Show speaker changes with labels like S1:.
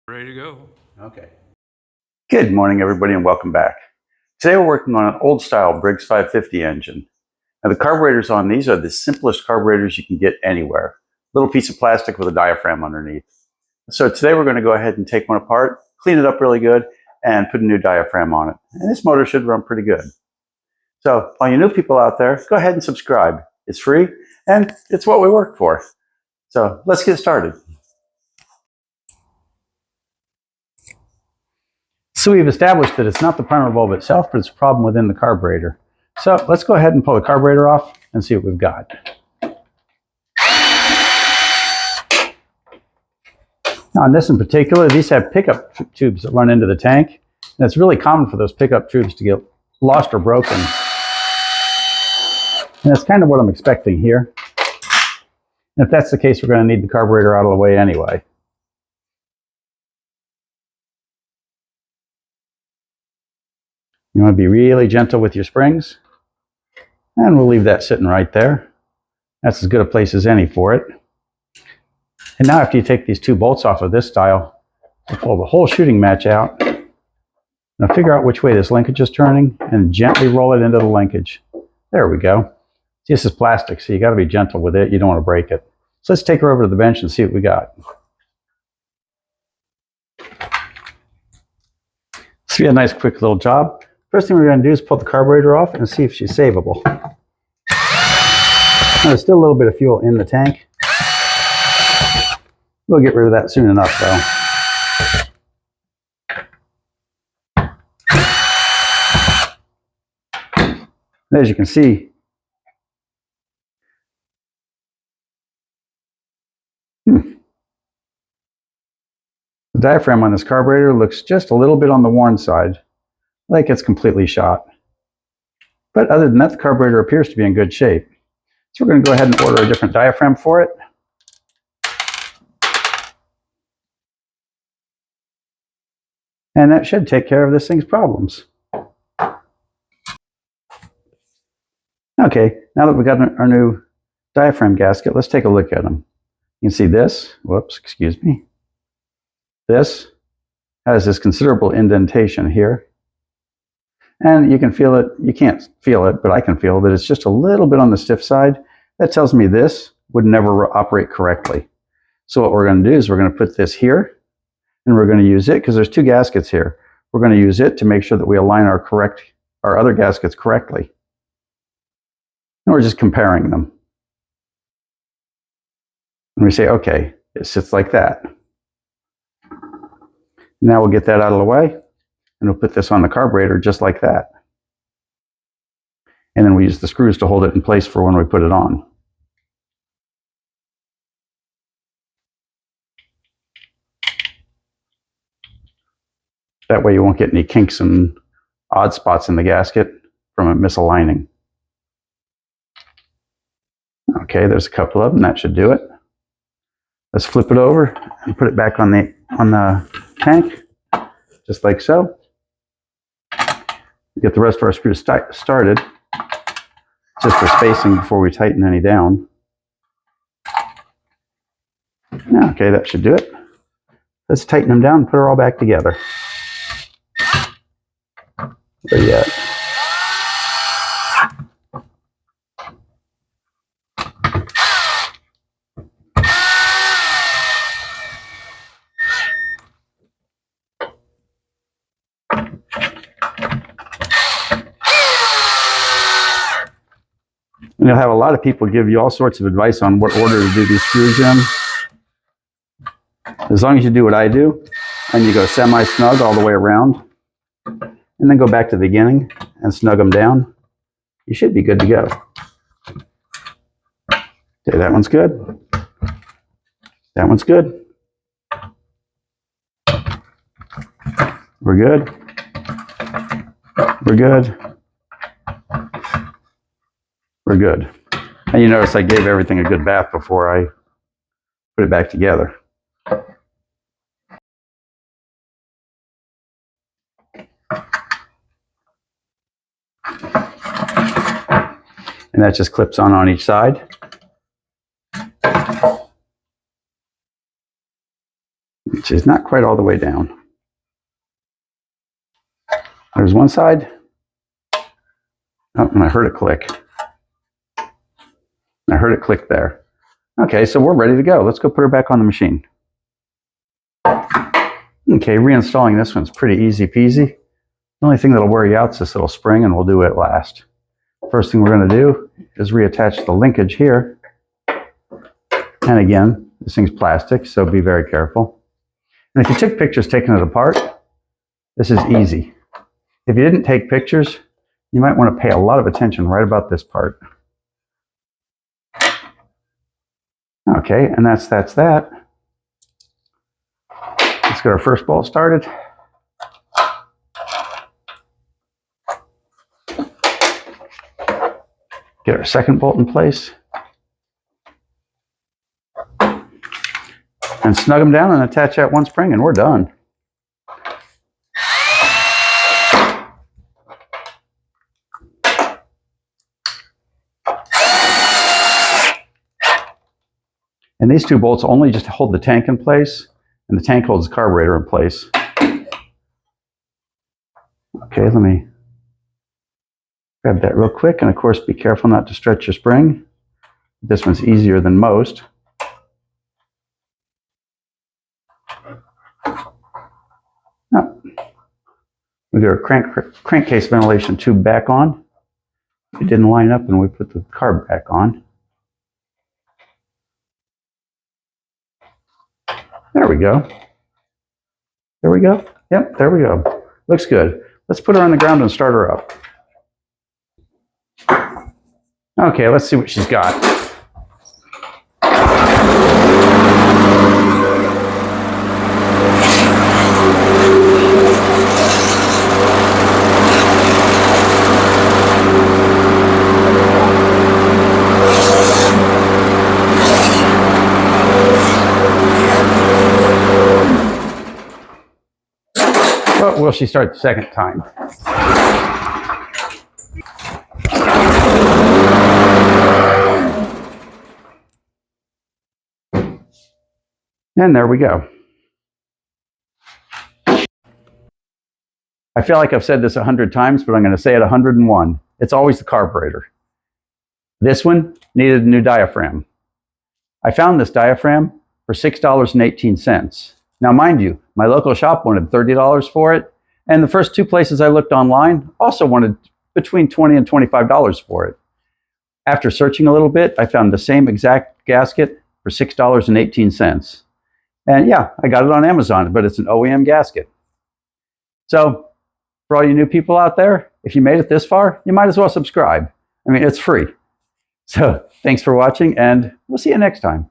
S1: Ready to go.
S2: Okay. Good morning, everybody, and welcome back. Today we're working on an old-style Briggs 550 engine. Now the carburetors on these are the simplest carburetors you can get anywhere. Little piece of plastic with a diaphragm underneath. So today we're going to go ahead and take one apart, clean it up really good, and put a new diaphragm on it. And this motor should run pretty good. So all you new people out there, go ahead and subscribe. It's free, and it's what we work for. So let's get started. So we've established that it's not the primer bulb itself, but it's a problem within the carburetor. So let's go ahead and pull the carburetor off and see what we've got. Now on this in particular, these have pickup tubes that run into the tank. And it's really common for those pickup tubes to get lost or broken. And that's kind of what I'm expecting here. And if that's the case, we're going to need the carburetor out of the way anyway. You want to be really gentle with your springs. And we'll leave that sitting right there. That's as good a place as any for it. And now after you take these two bolts off of this style, we'll pull the whole shooting match out. Now figure out which way this linkage is turning and gently roll it into the linkage. There we go. This is plastic, so you got to be gentle with it. You don't want to break it. So let's take her over to the bench and see what we got. So we had a nice quick little job. First thing we're going to do is pull the carburetor off and see if she's savable. Now, there's still a little bit of fuel in the tank. We'll get rid of that soon enough, though. And as you can see, the diaphragm on this carburetor looks just a little bit on the worn side, like it's completely shot. But other than that, the carburetor appears to be in good shape. So we're going to go ahead and order a different diaphragm for it. And that should take care of this thing's problems. Okay, now that we've got our new diaphragm gasket, let's take a look at them. You can see this, whoops, excuse me. This has this considerable indentation here. And you can feel it, you can't feel it, but I can feel that it's just a little bit on the stiff side. That tells me this would never operate correctly. So what we're going to do is we're going to put this here, and we're going to use it, because there's two gaskets here. We're going to use it to make sure that we align our other gaskets correctly. And we're just comparing them. And we say, okay, it sits like that. Now we'll get that out of the way. And we'll put this on the carburetor just like that. And then we use the screws to hold it in place for when we put it on. That way you won't get any kinks and odd spots in the gasket from it misaligning. Okay, there's a couple of them. That should do it. Let's flip it over and put it back on the tank, just like so. Get the rest of our screws started, just for spacing before we tighten any down. Okay, that should do it. Let's tighten them down and put her all back together. There you go. And you'll have a lot of people give you all sorts of advice on what order to do these screws in. As long as you do what I do, and you go semi-snug all the way around, and then go back to the beginning and snug them down, you should be good to go. Okay, that one's good. That one's good. We're good. We're good. We're good. And you notice I gave everything a good bath before I put it back together. And that just clips on each side. She's not quite all the way down. There's one side. Oh, and I heard it click. I heard it click there. Okay, so we're ready to go. Let's go put her back on the machine. Okay, reinstalling this one's pretty easy peasy. The only thing that'll wear you out is this little spring, and we'll do it last. First thing we're going to do is reattach the linkage here. And again, this thing's plastic, so be very careful. And if you took pictures taking it apart, this is easy. If you didn't take pictures, you might want to pay a lot of attention right about this part. Okay, and that's that. Let's get our first bolt started. Get our second bolt in place. And snug them down and attach that one spring, and we're done. And these two bolts only just hold the tank in place, and the tank holds the carburetor in place. Okay, let me grab that real quick, and of course be careful not to stretch your spring. This one's easier than most. Oh. We got our crankcase ventilation tube back on. It didn't line up, and we put the carb back on. There we go. There we go. Yep, there we go. Looks good. Let's put her on the ground and start her up. Okay, let's see what she's got. But will she start the second time? And there we go. I feel like I've said this 100 times, but I'm going to say it 101. It's always the carburetor. This one needed a new diaphragm. I found this diaphragm for $6.18. Now, mind you, my local shop wanted $30 for it, and the first two places I looked online also wanted between $20 and $25 for it. After searching a little bit, I found the same exact gasket for $6.18. And yeah, I got it on Amazon, but it's an OEM gasket. So, for all you new people out there, if you made it this far, you might as well subscribe. I mean, it's free. So, thanks for watching, and we'll see you next time.